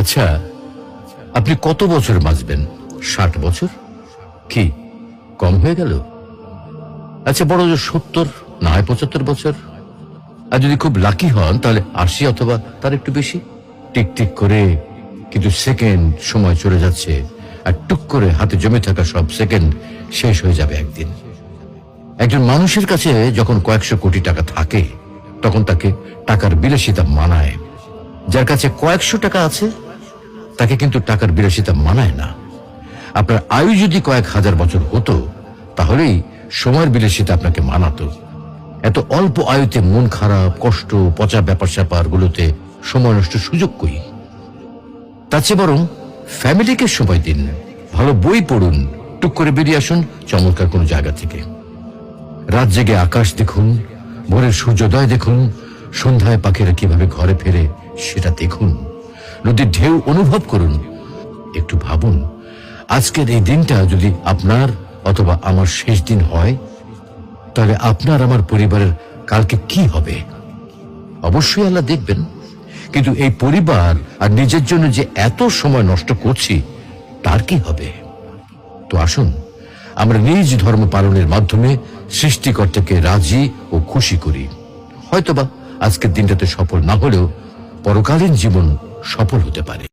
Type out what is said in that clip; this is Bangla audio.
আচ্ছা, আপনি কত বছর বাঁচবেন? 60 বছর? কি কম হয়ে গেল? আচ্ছা, বড় 70, না হয় 75 বছর। আর যদি খুব লাকি হন তাহলে 80 অথবা তার একটু বেশি। টিক টিক করে কিন্তু সেকেন্ড সময় চলে যাচ্ছে, আর টুক করে হাতে জমে থাকা সব সেকেন্ড শেষ হয়ে যাবে একদিন। একজন মানুষের কাছে যখন কয়েকশো কোটি টাকা থাকে তখন তাকে টাকার বিলাসিতা মানায়। যার কাছে কয়েকশো টাকা আছে তাকে কিন্তু টাকার বিলাসিতা মানায় না। আপনার আয়ু যদি কয়েক হাজার বছর হতো তাহলেই সময়ের বিলাসিতা আপনাকে মানাতো। এত অল্প আয়ুতে মন খারাপ, কষ্ট, পচা ব্যাপার স্যাপার গুলোতে সময় নষ্ট সুযোগ কই? তার চেয়ে বরং ফ্যামিলিকে সময় দিন, ভালো বই পড়ুন, টুক করে বেরিয়ে আসুন চমৎকার কোনো জায়গা থেকে। রাত জেগে আকাশ দেখুন, ভোরের সূর্যোদয় দেখুন, সন্ধ্যায় পাখিরা কিভাবে ঘরে ফেরে সেটা দেখুন, নদীর ঢেউ অনুভব করুন। একটু ভাবুন, আজকের এই দিনটা যদি আপনার অথবা আমার শেষ দিন হয় তাহলে আপনার আমার পরিবারের কালকে কি হবে? অবশ্যই আল্লাহ দেখবেন, কিন্তু এই পরিবার আর নিজের জন্য যে এত সময় নষ্ট করছি তার কি হবে? তো আসুন আমরা নিজ ধর্ম পালনের মাধ্যমে সৃষ্টিকর্তাকে রাজি ও খুশি করি। হয়তোবা আজকের দিনটাতে সফল না হলেও পরকালীন জীবন সফল হতে পারে।